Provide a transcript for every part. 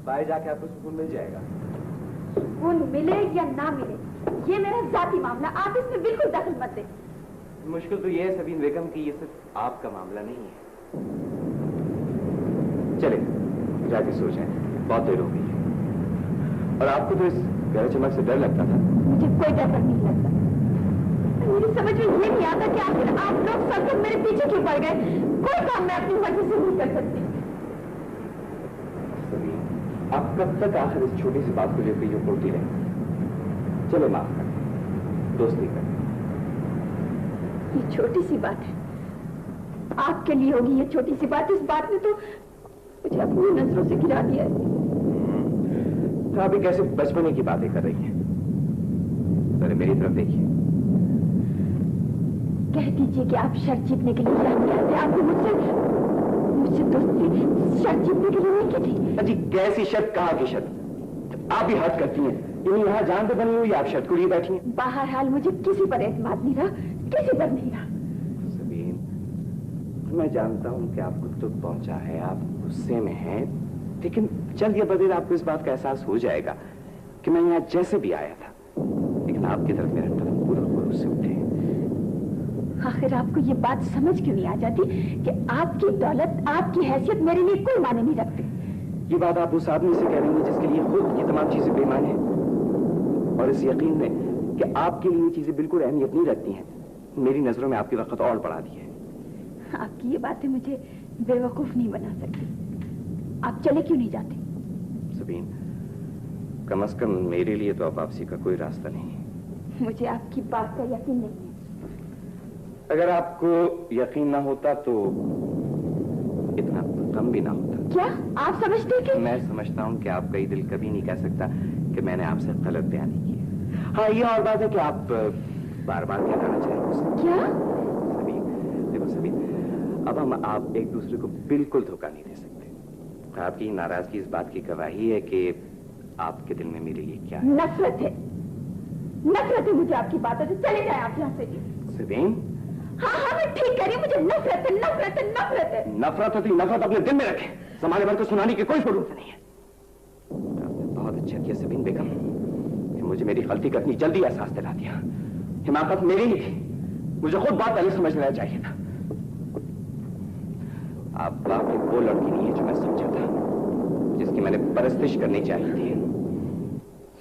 बाहर जाके आपको सुकून मिल जाएगा। सुकून मिले या ना मिले, ये मेरा जाती मामला, आप इसमें बिल्कुल दखल मत दें। मुश्किल तो ये है सबीन बेगम कि ये सिर्फ आपका मामला नहीं है। चले जाके सो जाए, बहुत देर हो गई है। और आपको तो इस गहरे चमक से डर लगता था? मुझे कोई डर नहीं लगता। मेरी समझ में ये नहीं आता कि आखिर आप लोग सब लोग मेरे पीछे क्यों पड़ गए। कोई काम मैं अपनी मर्जी से नहीं कर सकती। आप कब तक आखिर इस छोटी सी बात को लेकर यूं बोलती रहे? चलो माफ कर, दोस्ती कर। ये छोटी सी बात है, आपके लिए होगी ये छोटी सी बात। इस बात ने तो मुझे अपनी नजरों से गिरा दिया है। तो आप कैसे बचपने की बातें कर रही हैं? पहले मेरी तरफ देखिए। कह दीजिए कि आप शर्त जीतने के लिए यहाँ नहीं आते। आपने मुझसे दोस्ती शर्त जीतने के लिए नहीं की थी। अजी कैसी शर्त, कहाँ की शर्त? आप भी हद करती हैं। यहाँ जान पे बनी हुई आप शर्त को लिए बैठी हैं। बहरहाल मुझे किसी पर एतमाद नहीं रहा, किसी पर नहीं रहा। सबीन, मैं जानता हूँ कि आपको दुख पहुंचा है, आप गुस्से में हैं, लेकिन जल्द या बदेर आपको इस बात का एहसास हो जाएगा कि मैं यहाँ जैसे भी आया था, लेकिन आपकी तरफ मेरा कदम पूरे से उठे। आखिर आपको ये बात समझ क्यों नहीं आ जाती कि आपकी दौलत, आपकी हैसियत मेरे लिए कोई माने नहीं रखती। ये बात आप उस आदमी से कह रही हैं जिसके लिए खुद ये तमाम चीजें बेईमान हैं, और इस यकीन में कि आपके लिए ये चीजें बिल्कुल अहमियत नहीं रखती हैं, मेरी नजरों में आपकी वक्त और बढ़ा दी है। आपकी ये बातें मुझे बेवकूफ नहीं बना सकती। आप चले क्यों नहीं जाते? सबीन, कम से कम मेरे लिए तो अब वापसी का कोई रास्ता नहीं है। मुझे आपकी बात का यकीन नहीं है। अगर आपको यकीन ना होता तो इतना गम भी ना होता। क्या आप समझते कि? मैं समझता हूँ कि आपका ये दिल कभी नहीं कह सकता कि मैंने आपसे गलत बयानी की है। हाँ, ये और बात है कि आप बार बार कहना चाहेंगे। क्या? सबीन, देखो सबीन, अब हम आप एक दूसरे को बिल्कुल धोखा नहीं दे सकते। आपकी नाराजगी इस बात की गवाही है कि आपके दिल में मेरे लिए क्या है। नफरत है, नफरत है मुझे आपकी बातों से। चले जाए आप यहाँ से। सबीन, हाँ, मैं ठीक कह रही हूँ। मुझे नफरत है, नफरत है, नफरत है। नफरत होती, नफरत अपने दिल में रखे, समाने भर को सुनाने की कोई जरूरत नहीं है। आपने बहुत अच्छा किया सबीन बेगम कि मुझे मेरी गलती का इतनी जल्दी एहसास दिला दिया। हिमाकत मेरी ही थी, मुझे खुद बात पहले समझ लेना चाहिए था। आप वाकई वो लड़की नहीं है जो मैं समझा था, जिसकी मैंने परस्तिश करनी चाहिए थी।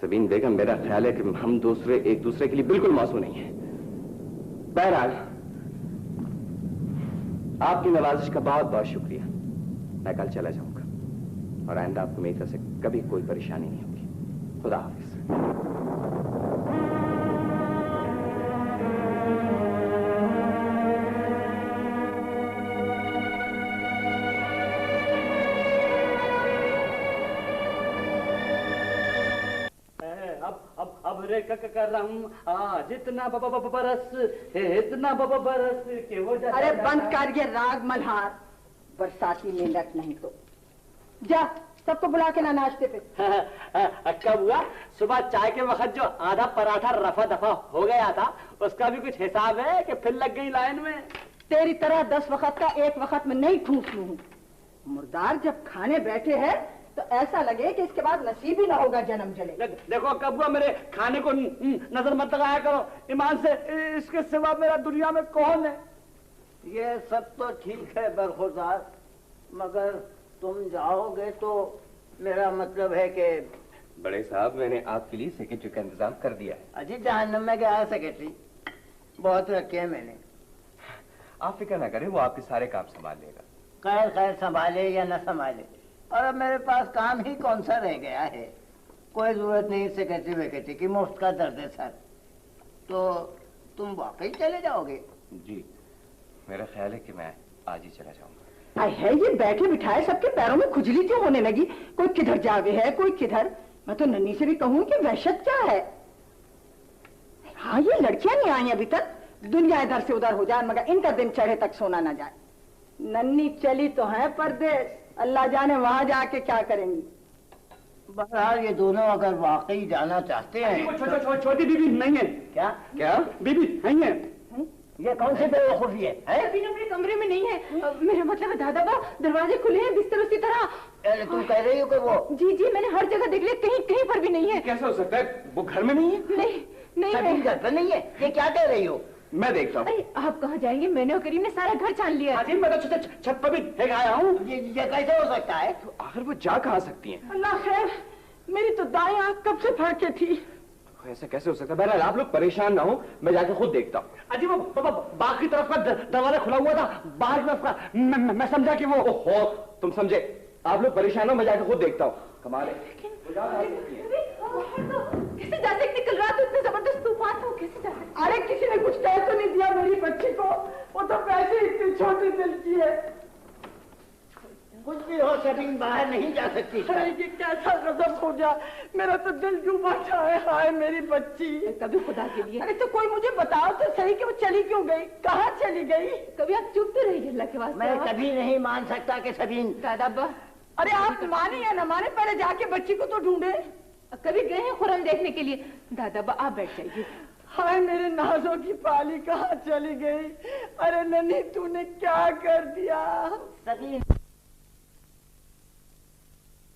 सबीन बेगम, मेरा ख्याल है कि हम एक दूसरे के लिए बिल्कुल मौसू नहीं है। बहरहाल, आपकी नवाजिश का बहुत बहुत शुक्रिया। मैं कल चला जाऊंगा और आइंदा आपको मेरी तरफ से कभी कोई परेशानी नहीं होगी। खुदा हाफिज। अब रे कर रहा हूँ जितना बरस इतना बरस के हो जाए। अरे बंद कर ये राग मल्हार, बरसाती मेंढक नहीं तो जा सबको बुला के ना नाश्ते पे। कब हुआ? सुबह चाय के वक्त जो आधा पराठा रफा दफा हो गया था, उसका भी कुछ हिसाब है कि फिर लग गई लाइन में? तेरी तरह 10 वक्त का एक वक्त में नहीं ठूस लूं। मुर्दार जब खाने बैठे हैं तो ऐसा लगे कि इसके बाद नसीब ही ना होगा जन्म जले। देखो कबुआ, मेरे खाने को नजर मत लगाया करो। ईमान से इसके सिवा मेरा दुनिया में कौन है? ये सब तो ठीक है बरखुरदार, मगर तुम जाओगे तो मेरा मतलब है कि बड़े साहब, मैंने आपके लिए सेक्रेटरी का इंतजाम कर दिया है। अजी जहन्नम में गया सेक्रेटरी, बहुत रखे हैं मैंने। आप फिक्र ना करें, वो आपके सारे काम संभाल लेगा। खैर खैर, संभाले या न संभाले, और अब मेरे पास काम ही कौन सा रह गया है। कोई जरूरत नहीं सेक्रेटरी वेक्रेटरी की, मुफ्त का दर्द है सर। तो तुम वाकई चले जाओगे? जी, मेरा ख्याल है कि मैं आज ही चला जाऊंगा। है ये बैठे बिठाए सबके पैरों में खुजली क्यों होने लगी? कोई किधर जावे है, कोई किधर। मैं तो नन्ही से भी कहूँ कि वहशत क्या है। हाँ, ये लड़कियां नहीं आई अभी तक, दुनिया इधर से उधर हो जाए मगर इनका दिन चढ़े तक सोना ना जाए। नन्ही चली तो है परदेश, अल्लाह जाने वहां जाके क्या करेंगी। बहरहाल ये दोनों अगर वाकई जाना चाहते हैं। छोटी बीबी नहीं है क्या? क्या बीबी नहीं है? ये कौन सी बेवकूफी है? सफीन अपने कमरे में नहीं है। मेरा मतलब है दादा बा, दरवाजे खुले हैं बिस्तर उसी तरह। अरे तुम कह रही हो कि वो? जी मैंने हर जगह देख लिया, कहीं कहीं पर भी नहीं है। कैसे हो सकता है? वो घर में नहीं है? नहीं सफीन घर पर नहीं है? ये क्या कह रही हो? मैं देखता हूँ। अरे आप कहाँ जाएंगे? मैंने और करीम ने सारा घर छान लिया। हाजी मैं तो छत पर भी देख आया हूँ। ये कैसे हो सकता है? तो आखिर वो जा कहाँ सकती हैं? अल्लाह खैर, मेरी तो दाएं आंख कब से फाके थी। ऐसा कैसे हो सकता है? बहरहाल आप लोग परेशान ना हो, मैं जाके खुद देखता हूँ। अजी वो बाग की तरफ का दरवाजा खुला हुआ था, बाहर की तरफ का। मैं समझा कि वो हो तुम समझे। आप लोग परेशान हो, मैं जाके खुद देखता हूँ। कमाल है। कैसे जा सकते? कल रात इतने जबरदस्त तूफान था, कैसे जा सकते? अरे किसी ने कुछ कह तो नहीं दिया मेरी बच्ची को? वो तो पैसे इतनी छोटी दिल की है। कुछ भी हो, सफीन बाहर नहीं जा सकती। अरे ये कैसा गजब हो गया, मेरा तो दिल क्यों बैठा है। हाय मेरी बच्ची। कभी खुदा के लिए। अरे तो कोई मुझे बताओ तो सही कि वो चली क्यों गई, कहाँ चली गई? कभी आप चुप तो रहिए अल्लाह के वास्ते। मैं कभी नहीं मान सकता कि सफीन। दादा बा, अरे आप माने या न माने, पहले जाके बच्ची को तो ढूंढे। कभी गए हैं खुरम देखने के लिए? दादा बा आप बैठ जाइए। हाय मेरे नाजों की पाली कहाँ चली गई? अरे नन्ही तूने क्या कर दिया? सफीन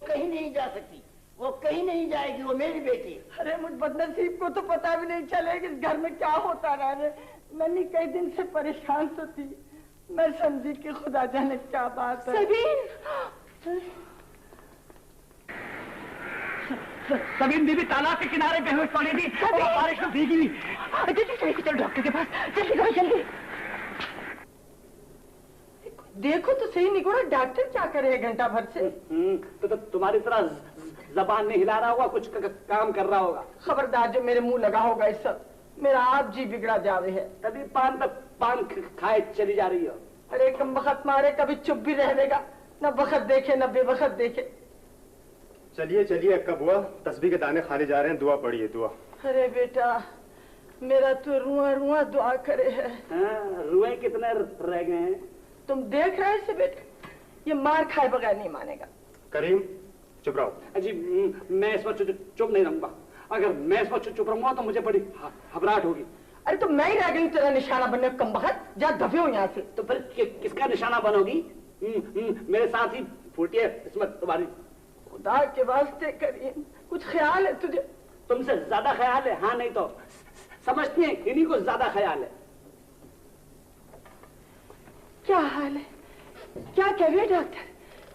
कहीं नहीं जा सकती, वो कहीं नहीं जाएगी, वो मेरी बेटी। अरे मुझ बदनसीब को तो पता भी नहीं चले कि इस घर में क्या होता रहा है। नन्ही कई दिन से परेशान तो थी, मैं समझी कि खुदा जाने क्या बात है। सफीन बीबी तालाब के किनारे बेहोश पड़ी थी, बारिश में भीगी हुई। चलो डॉक्टर के पास, जल्दी करो जल्दी। देखो तो सही निकोड़ा, डॉक्टर क्या करे घंटा भर से? तो तुम्हारी तरह जबान नहीं हिला रहा होगा, कुछ काम कर रहा होगा। खबरदार जो मेरे मुंह लगा होगा इस सब, मेरा आप जी बिगड़ा जावे है। कभी पान खाए चली जा रही हो। अरे कम वक्त मारे, कभी चुप भी रह देगा, न वक्त देखे न बेवक्त देखे। चलिए चलिए अक्का बुआ, तस्बीह के दाने खाने जा रहे हैं, दुआ पढ़िए दुआ। अरे बेटा मेरा तो रुआ रुआ दुआ करे है। रुए कितने रह गए हैं? तुम देख रहे से बेटा, ये मार खाए बगैर नहीं मानेगा। करीम चुप रहो। अजी मैं इस वक्त चुप नहीं रहूंगा। अगर मैं इस वक्त चुप रहूंगा तो मुझे बड़ी घबराहट होगी। अरे तो मैं ही रह गई तेरा निशाना बनने कम वक्त, जा दफे हो यहाँ से। तो फिर किसका निशाना बनोगी? मेरे साथ ही फूटिए किस्मत तुम्हारी। खुदा के वास्ते करीम, कुछ ख्याल है तुझे? तुमसे ज्यादा ख्याल है। हाँ नहीं तो समझती है इन्हीं को ज्यादा ख्याल है। क्या हाल है? क्या कह रहे डॉक्टर?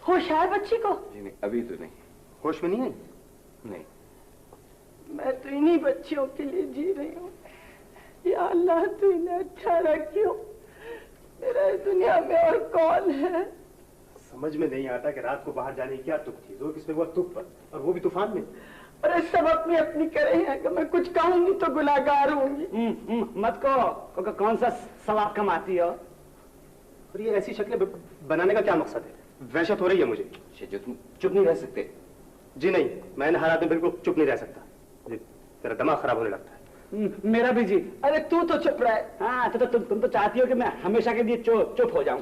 होश आया बच्ची को? जी नहीं, अभी तो नहीं। होश में नहीं आई? नहीं। मैं तो इन्हीं बच्चियों के लिए जी रही हूँ। या अल्लाह तू इन्हें अच्छा रखियो, मेरा इस दुनिया में और कौन है? समझ में नहीं आता कि रात को बाहर जाने की क्या तुक थी, जोर किसमें हुआ तुक पर, और वो भी तूफान में। अरे सब अपनी अपनी करे हैं कि मैं कुछ कहूंगी तो गुनाहगार होंगी। मत को कौन सा सवाब कमाती हो? और ये ऐसी शक्लें बनाने का क्या मकसद है? वहशत हो रही है मुझे। जो तुम चुप नहीं रह सकते? जी नहीं, मैं इन हालात में बिल्कुल चुप नहीं रह सकता जी, मेरा दिमाग खराब होने लगता है। मेरा भी जी। अरे तू तो चुप रहे। हाँ तो तुम तो चाहती हो कि मैं हमेशा के लिए चुप हो जाऊं।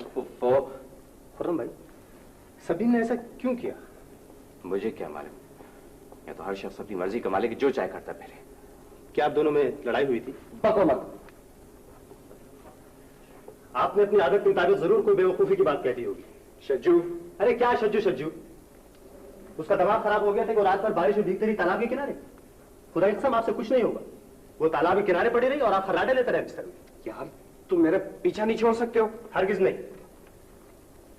खुर्रम भाई, सभी ने ऐसा क्यों किया? मुझे क्या मालूम, या तो हर शख्स अपनी मर्जी का मालिक, जो चाहे करता फिरे। क्या आप दोनों में लड़ाई हुई थी? बको मत। आपने अपनी आदत के मुताबिक जरूर कोई बेवकूफी की बात कह दी होगी। शज्जू, अरे क्या शज्जू? उसका दिमाग खराब हो गया था कि रात भर बारिश में भीगती रही तालाब के किनारे। खुदा की कसम आपसे कुछ नहीं होगा, वो तालाब के किनारे पड़ी रही और आप खर्राटे लेते रहे बिस्तर में। यार तुम मेरा पीछा नहीं छोड़ सकते हो? हरगिज नहीं।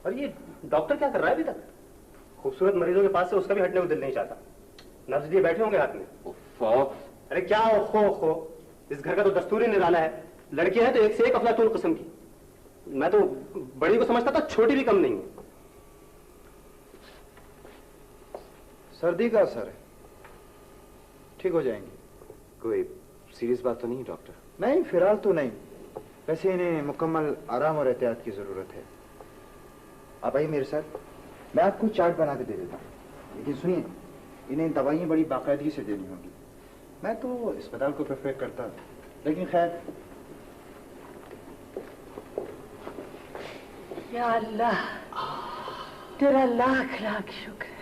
और ये डॉक्टर क्या कर रहा है अभी तक? खूबसूरत मरीजों के पास से उसका भी हटने को दिल नहीं चाहता। नब्ज लिए बैठे होंगे हाथ में। अरे क्या खो, इस घर का तो दस्तूर ही निराला है। लड़कियां हैं तो एक से एक अफलातून किस्म की। मैं तो बड़ी को समझता था, छोटी भी कम नहीं है। सर्दी का असर है, ठीक हो जाएंगे। कोई सीरियस बात तो नहीं डॉक्टर? नहीं फिलहाल तो नहीं, वैसे इन्हें मुकम्मल आराम और एहतियात की जरूरत है। आप आइए मेरे साथ, मैं आपको चार्ट बना के दे देता हूँ, लेकिन सुनिए इन्हें दवाइयाँ बड़ी बाकायदगी से देनी होगी। मैं तो अस्पताल को प्रेफर करता, लेकिन खैर। या अल्लाह तेरा लाख लाख शुक्र है।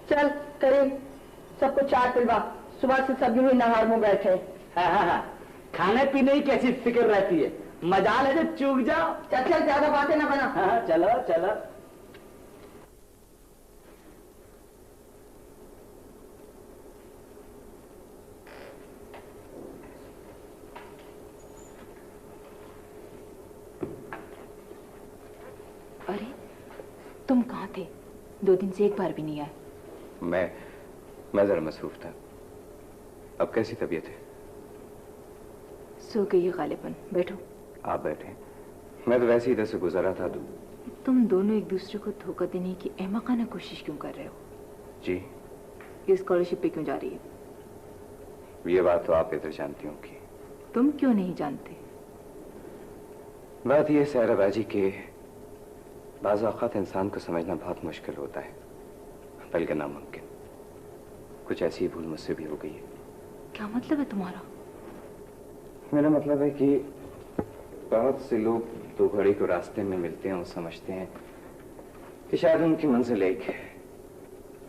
चल करीम, सबको चाय पिलवा, सुबह से सभी हुई नहार में बैठे। हाँ, खाने पीने की कैसी फिक्र रहती है, मजाल है जो चूक जाओ। चल चल, ज्यादा बातें ना बना। हाँ चलो चलो। अरे तुम कहाँ थे? 2 दिन से एक बार भी नहीं आए। मैं जरा मसरूफ था। अब कैसी तबीयत है? सो गई है गालिबन। बैठो। आप बैठे। मैं तो वैसे ही इधर से गुजरा था। तुम दोनों एक दूसरे को धोखा देने की अहमकाना कोशिश क्यों कर रहे हो? जी। ये स्कॉलरशिप पे क्यों जा रही है? ये बात तो आप इधर जानती होंगी। तुम क्यों नहीं जानते? बात ये सहरा बाजी के बाज़ औक़ात इंसान को समझना बहुत मुश्किल होता है, बल्कि नामुमकिन। कुछ ऐसी भूल मुझसे भी हो गई है। क्या मतलब है तुम्हारा? मेरा मतलब है कि बहुत से लोग दो घड़ी को रास्ते में मिलते हैं और समझते हैं कि शायद उनकी मंजिल एक है,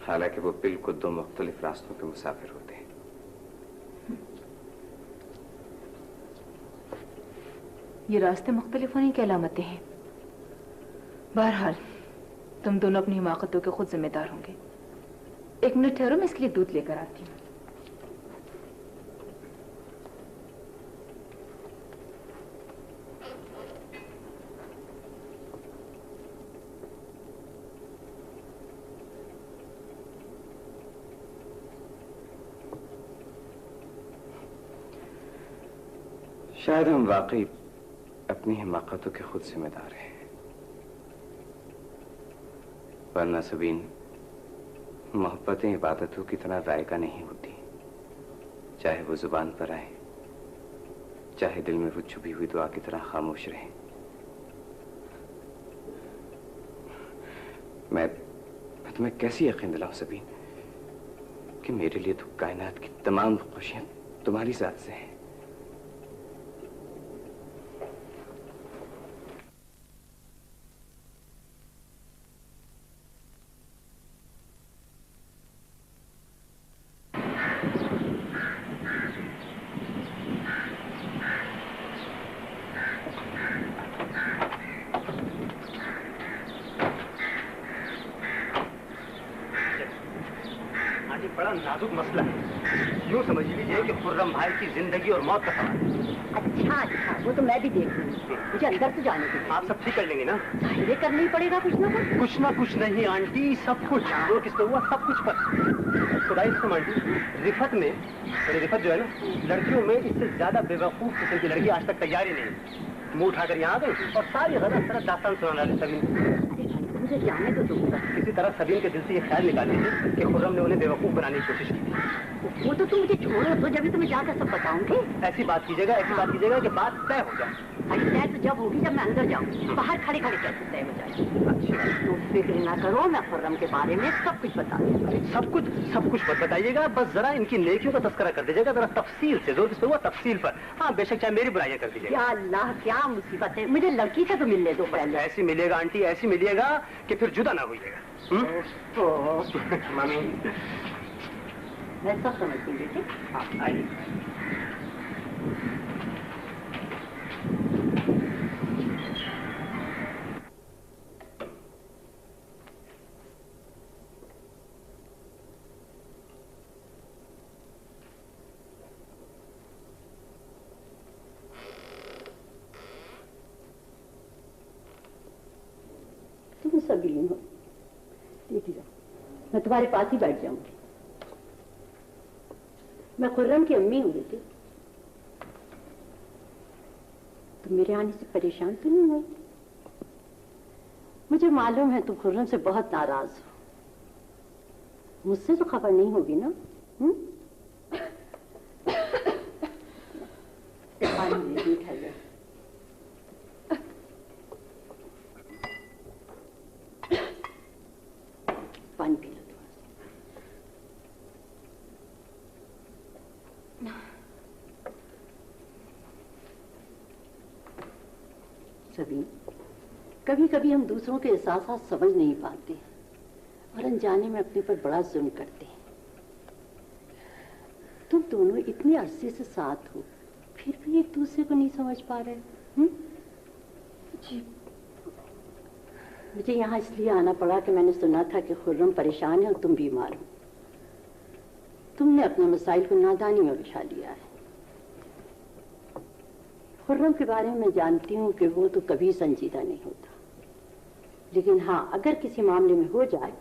हालांकि वो बिल्कुल 2 मुख्तलिफ रास्तों के मुसाफिर होते हैं। ये रास्ते मुख्तलिफ होने की अलामतें हैं। बहरहाल तुम दोनों अपनी हिमाकतों के खुद जिम्मेदार होंगे। 1 मिनट ठहरो, मैं इसके लिए दूध लेकर आती हूँ। शायद हम वाकई अपनी हिमाकतों के खुद जिम्मेदार हैं, वरना सबीन मोहब्बतें इबादतों की तरह रायका नहीं होती, चाहे वो जुबान पर आए, चाहे दिल में वो छुपी हुई दुआ की तरह खामोश रहे। मैं तुम्हें कैसे यकीन दिलाऊं सबीन कि मेरे लिए तो कायनात की तमाम खुशियां तुम्हारी जात से हैं। बड़ा नाजुक मसला है। यूं समझ लीजिए कि खुर्रम भाई की जिंदगी और मौत का सवाल। अच्छा अच्छा, वो तो मैं भी देख रही हूँ। मुझे अंदर से जाने दीजिए। आप सब ठीक कर लेंगे ना? जाहिर करना ही पड़ेगा कुछ ना कुछ। कुछ ना कुछ नहीं आंटी, सब कुछ। वो किस पे हुआ? सब कुछ पर। खुदाई से आंटी, रिफत में, रिफत जो है ना, लड़कियों में इससे ज्यादा बेवकूफ किस्म की लड़की आज तक तैयार ही नहीं। मुंह उठाकर यहाँ आ गई और सारी गलत तरह दास्तान सुनाना है सभी। मुझे जाने तो दो। किसी तरह सबीन के दिल से ये ख्याल निकाल लीजिए कि खुर्रम ने उन्हें बेवकूफ बनाने की कोशिश की थी। वो तो तुम मुझे छोड़ो तो जब तुम्हें जाकर सब बताऊंगी। ऐसी बात कीजिएगा कि बात तय हो जाए। अरे तय तो जब होगी जब मैं अंदर जाऊँ। बाहर खड़े खड़े कैसे तय हो जाए? अच्छा, तो फिक्र ना करो, मैं खुर्रम के बारे में सब कुछ बता दूंगी। सब कुछ मत बताइएगा, बस जरा इनकी नेकियों का तस्करा कर दीजिएगा, जरा तफसील से। जोर किस पे हुआ? तफसील पर। हाँ बेशक, चाहे मेरी बुराइयां कर दीजिएगा। या अल्लाह, क्या मुसीबत है। मुझे लड़की से तो मिलने दो पहले। ऐसी मिलेगा आंटी, ऐसी मिलेगा कि फिर जुदा ना होइएगा। मम्मी, मैं सब समझती हूँ बेटे। हाँ आइए। तुम सबीन हो, देखी जाओ, मैं तुम्हारे पास ही बैठ जाऊंगी। मैं खुर्रम की अम्मी हूँ बेटी। तुम मेरे आने से परेशान तो नहीं हुई? मुझे मालूम है तुम खुर्रम से बहुत नाराज हो। मुझसे तो खबर नहीं होगी ना? पानी दे खाइए। पानी पी लो थोड़ा सा। सबीन, कभी कभी हम दूसरों के एहसास समझ नहीं पाते और अनजाने में अपने पर बड़ा जुल्म करते हैं। तुम दोनों इतने अरसे से साथ हो, फिर भी एक दूसरे को नहीं समझ पा रहे। जी मुझे यहाँ इसलिए आना पड़ा कि मैंने सुना था कि खुर्रम परेशान है और तुम बीमार हो। तुमने अपने मसाइल को नादानी में उलझा लिया है। खुर्रम के बारे में मैं जानती हूँ कि वो तो कभी संजीदा नहीं होता, लेकिन हाँ, अगर किसी मामले में हो जाए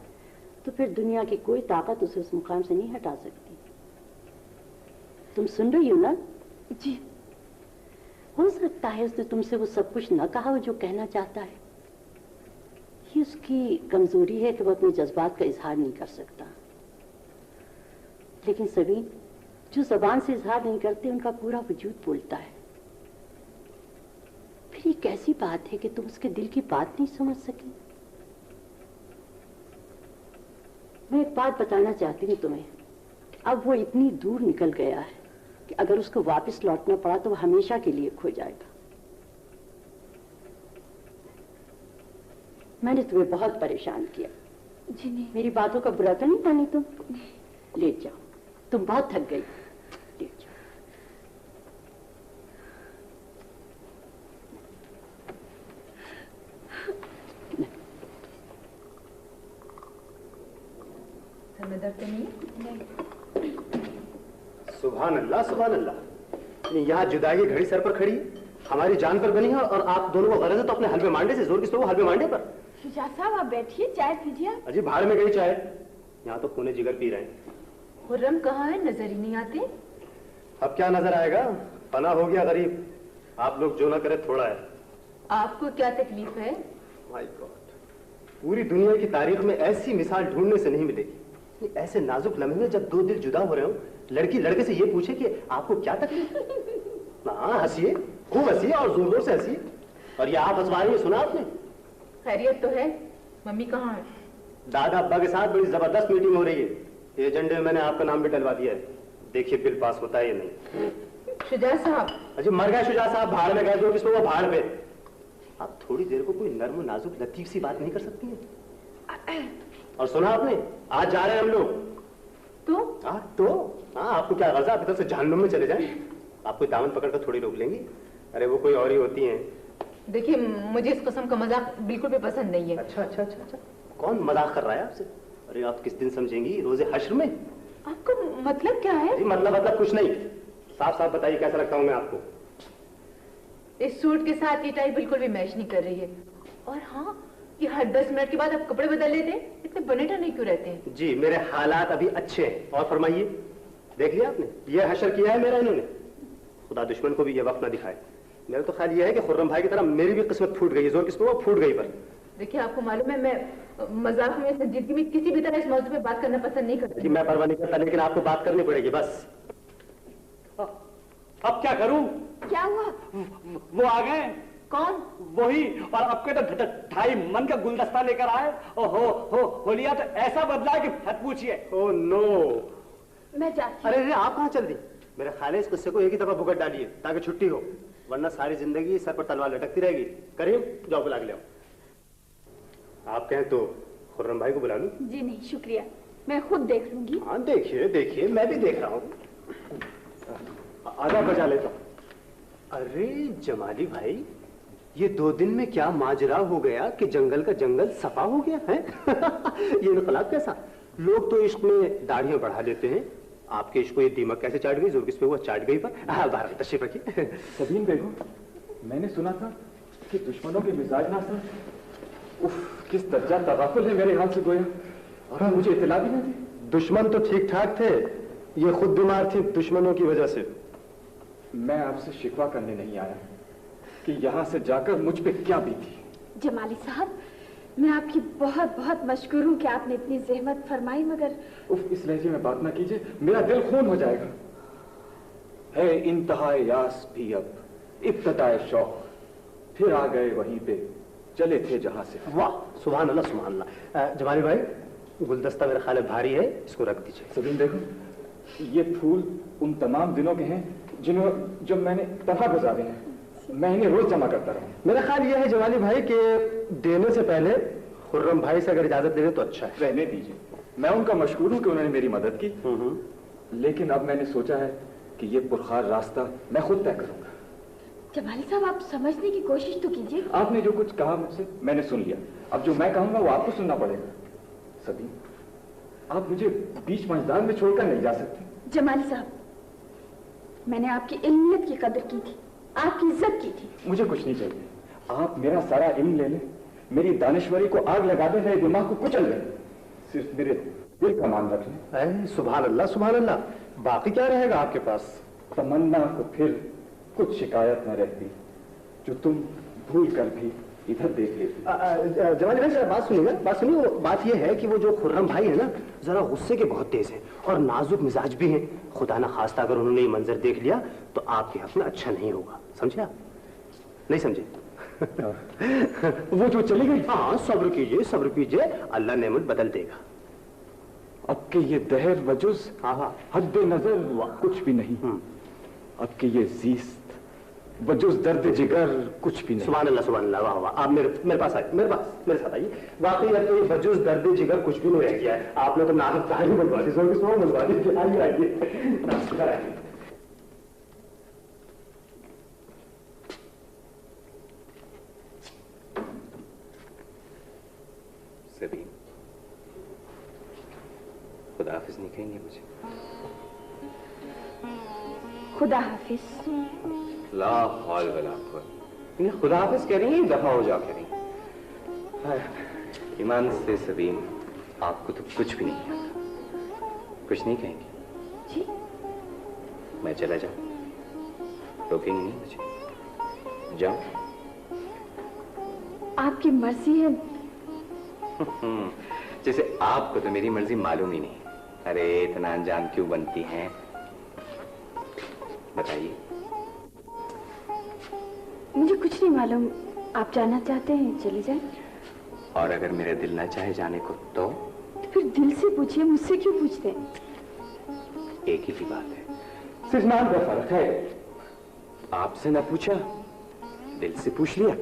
तो फिर दुनिया की कोई ताकत उसे उस मुकाम से नहीं हटा सकती। तुम सुन रही हो ना? जी। हो सकता है उसने तुमसे वो सब कुछ न कहा हो जो कहना चाहता है। ये उसकी कमजोरी है कि वो अपने जज्बात का इजहार नहीं कर सकता। लेकिन सभी जो जबान से इजहार नहीं करते उनका पूरा वजूद बोलता है। फिर ये कैसी बात है कि तुम उसके दिल की बात नहीं समझ सकी? मैं एक बात बताना चाहती हूँ तुम्हें। अब वो इतनी दूर निकल गया है कि अगर उसको वापस लौटना पड़ा तो वो हमेशा के लिए खो जाएगा। मैंने तुम्हें बहुत परेशान किया। जी नहीं। मेरी बातों का बुरा तो नहीं मानी तुम? लेट जाओ, तुम बहुत थक गई। लेट जाओ। सर में दर्द तो नहीं? सुभान अल्लाह सुभान अल्लाह। यहाँ जुदाई की घड़ी सर पर खड़ी है, हमारी जान पर बनी है, और आप दोनों को गरज है तो अपने हलवे मांडे से जोर किस पे वो हलवे मांडे पर। शुजा साहब आप बैठिए, चाय पीजिए। अजी बाहर में गई चाय, यहाँ तो खूने जिगर पी रहे हैं। खुर्रम कहाँ है? नजर ही नहीं आते। अब क्या नजर आएगा, पना हो गया गरीब। आप लोग जो ना करे थोड़ा है। आपको क्या तकलीफ है? माय गॉड, पूरी दुनिया की तारीख में ऐसी मिसाल ढूंढने से नहीं मिलेगी। ये ऐसे नाजुक लम्हे में जब दो दिल जुदा हो रहे हो, लड़की लड़के से ये पूछे कि आपको क्या तकलीफ है। हाँ हंसिए, खूब हंसिए और जोर जोर से हंसिए। और ये आप हंसवा रही है, सुना आपने? खैरियत तो है? मम्मी कहाँ है? दादा अब्बा के साथ बड़ी जबरदस्त मीटिंग हो रही है। एजेंडे में मैंने आपका नाम भी डलवा दिया है, देखिए बिल पास होता है या नहीं। शुजा साहब? अजी मर गए शुजा साहब, भाड़ में गए जो किसको वो भाड़ पे। आप थोड़ी देर को कोई नर्म नाजुक लतीफ सी बात नहीं कर सकती है? और सुना आपने, आज जा रहे हैं हम लोग। तो आपको क्या गर्ज है, आप इधर से जहन्नुम में चले जाएं। आपको दामन पकड़ कर थोड़ी रोक लेंगी। अरे वो कोई और ही होती हैं। देखिए मुझे इस किस्म का मजाक बिल्कुल भी पसंद नहीं है। अच्छा अच्छा अच्छा अच्छा, कौन मजाक कर रहा है आपसे? अरे आप किस दिन समझेंगी, रोजे हश्र में। आपको मतलब क्या है? मतलब कुछ नहीं, साफ साफ बताइए कैसा लगता हूँ मैं आपको? इस सूट के साथ ये टाई बिल्कुल भी मैच नहीं कर रही है। और हाँ, ये हर 10 मिनट के बाद आप कपड़े बदल लेते हैं, इतने बने नहीं क्यों रहते हैं? जी मेरे हालात अभी अच्छे हैं। और फरमाइए, देख लिया आपने, ये हशर किया है मेरा इन्होंने। खुदा दुश्मन को भी ये वक्त ना दिखाए। मेरा तो ख्याल ये है कि खुर्रम भाई की तरह मेरी भी किस्मत फूट गई है। जोर किस्मत वो फूट गई पर। देखिए आपको मालूम है मैं मजाक में, संजीदगी में किसी भी तरह इस मौजूद पे बात करना पसंद नहीं करती। जी मैं परवाह नहीं करता, लेकिन आपको बात करनी पड़ेगी बस। अब क्या करूं? क्या हुआ? वो आ गए। कौन? वही, और अब के तो ढाई मन का गुलदस्ता लेकर आए। हो लिया तो ऐसा बदला कि मत पूछिए। Oh no. मैं जाती। अरे आप कहाँ चल दी? मेरे ख्याल है इस किस्से को एक ही दफा भुगत डालिए ताकि छुट्टी हो, वरना सारी जिंदगी सर पर तलवार लटकती रहेगी। करीम जाओ बुला के ले आओ। आप कहें तो खुर्रम भाई को बुला लूं? जी नहीं शुक्रिया, मैं खुद देख लूंगी। हाँ देखिए देखिए, मैं भी देख रहा हूँ। आधा बजा लेता हूँ। अरे जमाली भाई, ये 2 दिन में क्या माजरा हो गया कि जंगल का जंगल सफा हो गया है। ये इनकलाब कैसा? लोग तो इश्क में दाढ़ियां बढ़ा लेते हैं, आपके इश्क को ये दीमक कैसे चाट गई? जोर किस पे हुआ चाट गई पर। बाहर तशरीफ रखिए। सबीन बेगम, मैंने सुना था कि दुश्मनों के मिजाज ना था। उफ, किस दर्जा तगाफुल है मेरे हाथ से गोया, और मुझे इत्तला भी नहीं थी। दुश्मन तो ठीक ठाक थे, ये खुद बीमार थी दुश्मनों की वजह से। मैं आपसे शिकवा करने नहीं आया कि यहाँ से जाकर मुझ पे क्या बीती। जमाली साहब, मैं आपकी बहुत बहुत मशकूर हूँ कि आपने इतनी जहमत फरमाई, मगर उफ, इस लहजे में बात ना कीजिए, मेरा दिल खून हो जाएगा। है इंतहाए यास भी अब इब्तदाए शौक, फिर आ गए वहीं पे चले थे जहां से। वाह सुभान अल्लाह सुभान अल्लाह। जमाली भाई, गुलदस्ता मेरा ख्याल है भारी है, इसको रख दीजिए। सबीन देखो, ये फूल उन तमाम दिनों के हैं जो मैंने तनहा गुजारे हैं। मैं इन्हें रोज जमा करता रहूं। मेरा ख्याल यह है जमाली भाई कि देने से पहले खुर्रम भाई से अगर इजाजत दे दे तो अच्छा है। रहने दीजिए, मैं उनका मशकूर हूं कि उन्होंने मेरी मदद की, लेकिन अब मैंने सोचा है कि ये पुरखार रास्ता मैं खुद तय करूंगा। जमाली साहब, आप समझने की कोशिश तो कीजिए। आपने जो कुछ कहा मुझसे मैंने सुन लिया, अब जो मैं कहूंगा वो आपको सुनना पड़ेगा। सबीन, आप मुझे बीच मैदान में छोड़कर नहीं जा सकते। जमाली साहब, मैंने आपकी इल्मियत की कदर की थी, आपकी इज्जत की थी। मुझे कुछ नहीं चाहिए, आप मेरा सारा इल्म ले लें, मेरी दानिश्वरी को आग लगा दें, मेरे दिमाग को कुचल दें, सिर्फ मेरे दिल का मान रख लें। सुभान अल्लाह, सुभान अल्लाह। बाकी क्या रहेगा आपके पास? तमन्ना को फिर कुछ शिकायत न रहती जो तुम भूल कर भी इधर देख लेती। जमाली भाई, बात सुनिएगा, बात सुनिए। वो बात ये है कि वो जो खुर्रम भाई है ना, जरा गुस्से के बहुत तेज है और नाजुक मिजाज भी है। खुदा ना खास्ता अगर उन्होंने ये मंजर देख लिया तो आपके हक में अच्छा नहीं होगा, समझे आप? नहीं समझे? वो जो चली गई। हाँ, सब्र कीजिए, अल्लाह नेमत बदल देगा। अब के ये दहर वजुज, हाँ, हद नजर कुछ भी नहीं। अब के ये जीस्त वजुज दर्द जिगर कुछ भी नहीं। सुभान अल्लाह, वाह वाह। आप मेरे पास आइए, मेरे साथ आइए। वाकई अब तो ये वजुज दर्द जिगर कुछ भी नहीं रह गया है। आपने तो नाटक कहानी बनवा दी, सो बनवा दी। आइए। सबीन, खुदा हाफिज नहीं कहेंगे मुझे? खुदा हाफिज। ला हौल वला कुव्वत। खुदा हाफिज कह रही हैं, दफा हो जाओ कह रही हैं। ईमान से सबीन, आपको तो कुछ भी नहीं आता। कुछ नहीं कहेंगे जी? मैं चला जाऊं? रोकेंगे नहीं मुझे? जाऊं? आपकी मर्जी है। जैसे आपको तो मेरी मर्जी मालूम ही नहीं। अरे इतना अनजान क्यों बनती हैं? बताइए। मुझे कुछ नहीं मालूम। आप जाना चाहते हैं, चले जाएं। और अगर मेरा दिल ना चाहे जाने को तो फिर दिल से पूछिए, मुझसे क्यों पूछते हैं? एक ही बात है, सिर्फ नाम का फर्क है। आपसे ना पूछा, दिल से पूछ लिया।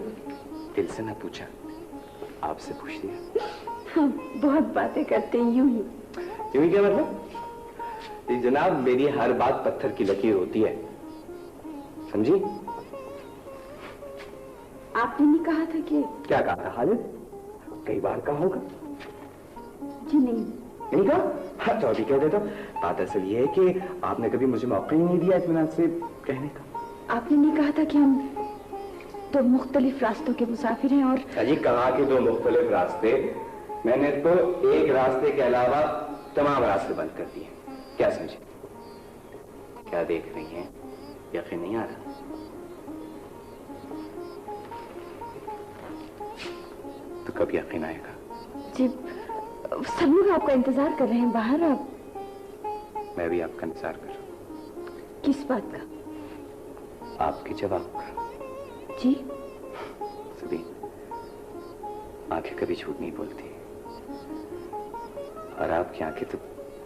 दिल से ना पूछा, आपसे पूछ लिया। हाँ, बहुत बातें करते हैं यूं ही। यूं ही क्या मतलब? जी जनाब, मेरी हर बात पत्थर की लकीर होती है, समझी? आपने नहीं कहा था कि? क्या कहा था खालिद? कई बार कहा होगा। जी नहीं कहा? हाँ, तो अभी कह देता हूँ। बात असल ये है कि आपने कभी मुझे मौका ही नहीं दिया इत्मीनान से कहने का। आपने नहीं कहा था कि हम दो मुख्तलिफ रास्तों के मुसाफिर हैं? और जी कहा कि दो मुख्तलिफ रास्ते, मैंने तो एक रास्ते के अलावा तमाम रास्ते बंद कर दिए। क्या समझे? क्या देख रही हैं? यकीन नहीं आ रहा? तो कब यकीन आएगा? जी, सब लोग आपका इंतजार कर रहे हैं बाहर। आप? मैं भी आपका इंतजार कर रहा हूँ। किस बात का? आपके जवाब का। जी? सबीन, आंखें कभी झूठ नहीं बोलती और आपकी आंखें तो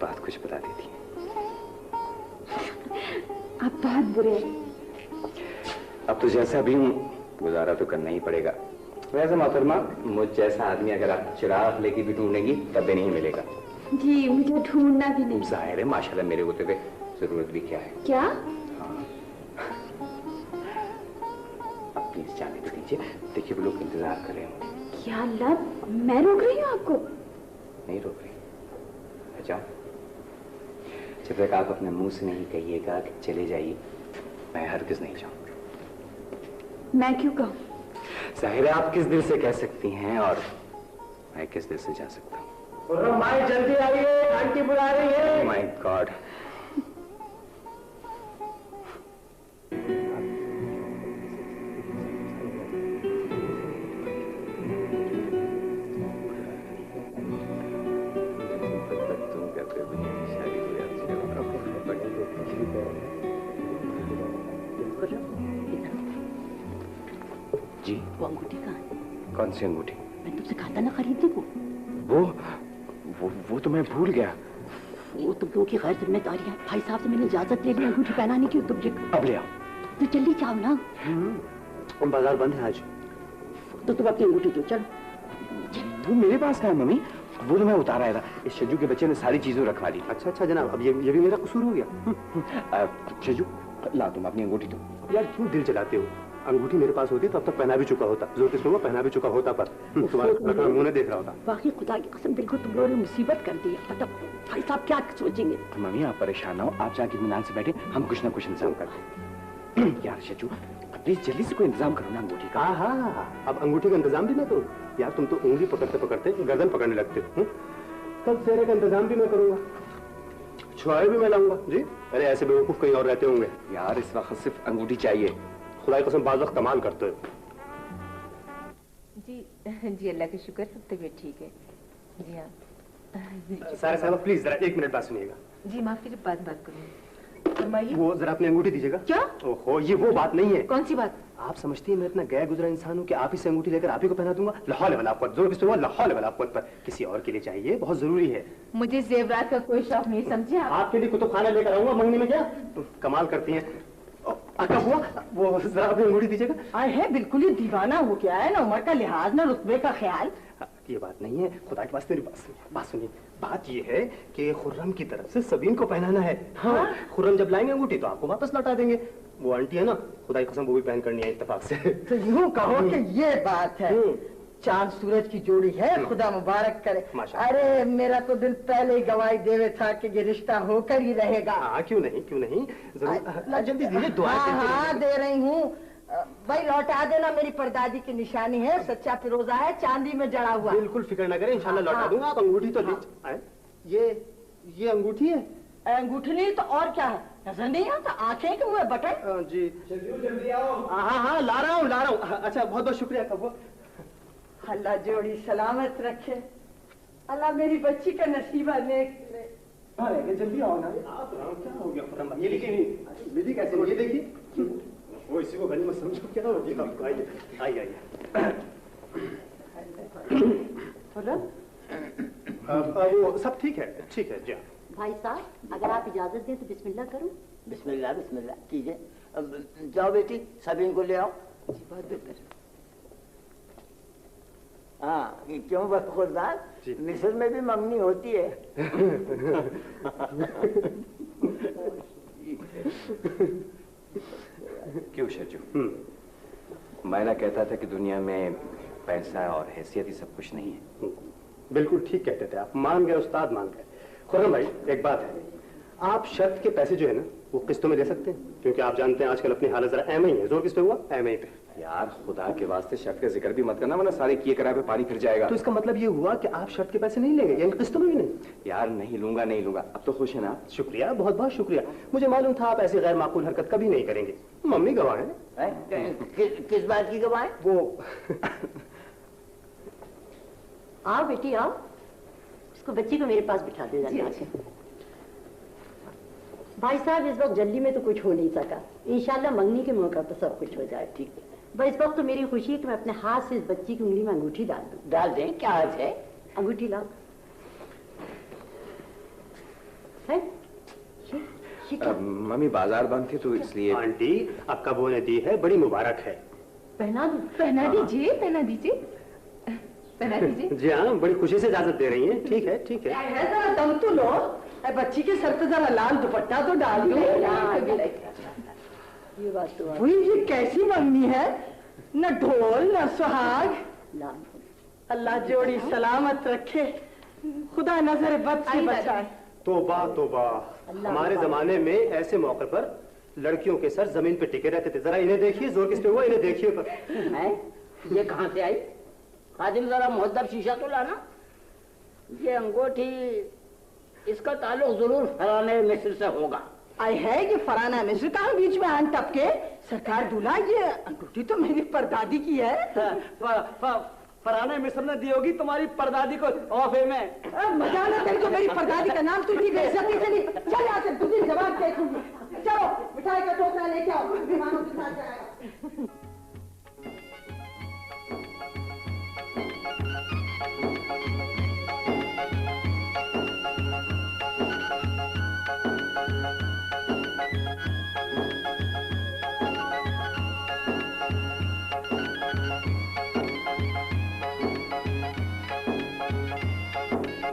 बात कुछ बता देती हैं। आप बहुत बुरे हैं। अब तो जैसा भी हूं, गुजारा तो करना ही पड़ेगा। वैसे मोहतरमा, मुझ जैसा आदमी अगर आप चिराग लेके भी ढूंढेंगी तब भी नहीं मिलेगा। जी, मुझे ढूंढना भी नहीं। जाहिर है, माशाल्लाह मेरे होते हुए जरूरत भी क्या है। क्या? प्लीज जाने तो दीजिए, देखिए वो लोग इंतजार कर रहे होंगे। क्या लब, मैं रोक रही हूँ आपको? नहीं रोक रही, जाओ। जब तक आप अपने मुंह से नहीं कहिएगा कि चले जाइए, मैं हरगिज नहीं जाऊंगा। मैं क्यों कहूँ? जाहिर है आप किस दिल से कह सकती हैं और मैं किस दिल से जा सकता हूँ। माई जल्दी आइए, आंटी बुला रही है। My god. जी? वो अंगूठी कहाँ है? कौन सी अंगूठी? मैं तुमसे कहा था ना खरीदने को। वो तो मैं भूल गया। वो तुम लोगों की गैर जिम्मेदारी है। भाई साहब से मैंने इजाजत ले ली अंगूठी पहनाने की। तुम अब ले आओ। तो जल्दी जाओ ना। बाजार बंद है आज। तो तुम अपनी अंगूठी दो, चलो। वो मेरे पास है मम्मी, वो तो मैं उतार आया था, इस शजू के बच्चे ने सारी चीजों रखवा दी। अच्छा अच्छा जनाब, अब ये भी मेरा कसूर हो गया। शजू ला तुम अपनी अंगूठी दो। यार क्यों दिल जलाते हो? अंगूठी मेरे पास होती तो अब तक पहना भी चुका होता। जोर किसको हुआ, पहना भी चुका होता, पर तुम्हारा मुंह ने देख रहा होता। बाकी खुदा की कसम बिल्कुल तुम लोगों ने मुसीबत कर दी। मतलब भाई साहब क्या सोचेंगे? मम्मी आप परेशान ना हो, आप जाके इत्मीनान से बैठे, हम कुछ ना कुछ इंतजाम करते हैं। यार शजू प्लीज जल्दी से कोई इंतजाम करो ना अंगूठी का। हाँ, अब अंगूठी का इंतजाम भी मैं करूँ? यार तुम तो उंगली पकड़ते पकड़ते गर्दन पकड़ने लगते हो। कल सेहरे का इंतजाम भी मैं करूंगा, छुआए भी मैं लाऊंगा जी। अरे ऐसे बेवकूफ कहीं और रहते होंगे। यार इस वक्त सिर्फ अंगूठी चाहिए। खुदा की कसम बाज़ वक्त कमाल करते हो। जी जी अल्लाह का शुक्र, सब तबीयत ठीक है। जी हाँ। सारा साहब प्लीज जरा 1 मिनट बात सुनिएगा। जी माफ कीजिए, बात करूँगी। फरमाइए। वो जरा अपनी अंगूठी दीजिएगा। क्या? ओहो ये वो बात नहीं है। कौन सी बात? आप समझती हैं मैं इतना गैर गुजरा इंसान हूँ कि आप ही से अंगूठी लेकर आप ही को पहना दूंगा? लाहौल वाला आपको जोर किससे हुआ? लाहौल वाला आपको पर किसी और के लिए चाहिए, बहुत जरूरी है। मुझे जेवरात का कोई शौक नहीं, समझे आप? आपके लिए कुतुब खाना लेकर आऊंगा महीने में। क्या कमाल करती हैं। क्या हुआ? वो जरा अपनी अंगूठी दीजिएगा। आए है बिल्कुल ही दीवाना हो गया है, ना उम्र का लिहाज ना रुतबे का ख्याल। ये बात नहीं है, खुदा के वास्ते मेरी बात सुनिए। बात ये है कि खुर्रम की तरफ से सबीन को पहनाना है। हाँ, खुर्रम जब लाएंगे अंगूठी तो आपको वापस लौटा देंगे। वो आंटी है ना, खुदा की कसम वो भी पहन करनी है इत्तेफाक से। तो यूं कहो कि ये बात है, चांद सूरज की जोड़ी है, खुदा मुबारक करे। अरे मेरा तो दिल पहले ही गवाही देवे था कि ये रिश्ता होकर ही रहेगा। हाँ क्यों नहीं, क्यों नहीं, जरूर जल्दी दीजिए दुआ। हाँ दे रही हूँ भाई, लौटा देना, मेरी परदादी की निशानी है, सच्चा फिरोजा है, चांदी में जड़ा हुआ। बिल्कुल फिक्र न करें, इंशाल्लाह लौटा दूंगा। आप अंगूठी तो दीजिए। ये अंगूठी है? अंगूठी नहीं तो और क्या है, नजर नहीं आता, आंखें के मुंह बटन। जी जल्दी आओ। हाँ ला रहा हूँ। अच्छा बहुत बहुत शुक्रिया। कब अल्लाह जोड़ी सलामत रखे, अल्लाह मेरी बच्ची का नसीबा नेक करे। अरे जल्दी आओ ना। आप क्या हो गया खुर्रम? ये देखिए विधि कैसे, ये देखिए वो इसी को गली में समझो क्या हो गया आपको। आइए वो सब ठीक है जी। भाई साहब अगर आप इजाजत दें तो बिस्मिल्लाह करूं? बिस्मिल्लाह बिस्मिल्लाह कीजिए। जाओ बेटी सबीन को ले आओ। जी बहुत बेहतर। हाँ क्यों बदखुरदार, मिस्र में भी मंगनी होती है। क्यों शजू? मैं ना कहता था कि दुनिया में पैसा और हैसियत ही सब कुछ नहीं है। बिल्कुल ठीक कहते थे आप, मान गए उस्ताद, मान गए। खुर्रम भाई एक बात है, आप शर्त के पैसे जो है ना वो किस्तों में दे सकते हैं, क्योंकि आप जानते हैं आजकल अपनी हालत जरा एम ही है। जोर किस पे हुआ? एम ही पे। यार खुदा के वास्ते शर्त का जिक्र भी मत करना, वरना सारे किए कराए पे पानी फिर जाएगा। तो इसका मतलब ये हुआ कि आप शर्त के पैसे नहीं लेंगे, यानी किस्तों में भी नहीं? यार नहीं लूंगा। अब तो खुश है ना? शुक्रिया, बहुत बहुत शुक्रिया। मुझे मालूम था आप ऐसी गैर माकूल हरकत कभी नहीं करेंगे। मम्मी गवाह है। किस बात की गवाह है? वो आओ बेटी आओ, इसको बच्ची को मेरे पास बिठा दे जाना। भाई साहब इस वक्त जल्दी में तो कुछ हो नहीं सका, इंशाल्लाह मंगनी के मौका पर सब कुछ हो जाए। ठीक है भाई, इस वक्त तो मेरी खुशी है कि मैं अपने हाथ से इस बच्ची की उंगली में अंगूठी डाल दूं। डाल दें? क्या अर्थ है? अंगूठी लाओ। है मम्मी बाजार बंद थे तो इसलिए। आंटी आपका वो ने दी है, बड़ी मुबारक है। पहना दो। पहना दीजिए, पहना दीजिए, पहना दीजिए। जी हाँ, बड़ी खुशी से इजाजत दे रही हैं। ठीक है ठीक है। जरा दम तो लो, बच्ची के सर पे जरा लाल दुपट्टा तो डाल दो। ये बात तो वही, ये कैसी मंगनी है, न ढोल न सुहाग। अल्लाह जोड़ी सलामत रखे, खुदा नजर बद से बचाए। तौबा तौबा, हमारे जमाने में ऐसे मौके पर लड़कियों के सर जमीन पे टिके रहते थे। जरा इन्हें देखिए, जोर किस पे हुआ, इन्हें देखिए पर। ये कहाँ से आई? खादिम जरा मुहद्दब शीशा तो लाना। ये अंगूठी, इसका ताल्लुक जरूर फराने मिस्र से होगा। आई है ये फराना मिस्र का बीच में आन टपके। सरकार दूल्हा, ये अंगूठी तो मेरी परदादी की है। फराने मिस्र ने दी होगी तुम्हारी परदादी को तोहफे में। मजा ना तेरे को, मेरी परदादी का नाम तुझी बेइज्जती से नहीं। चल यहाँ से, तुझे जवाब देखूंगी। चलो मिठाई का टोकरा लेके आओ, मेहमानों के साथ जाएगा।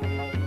है।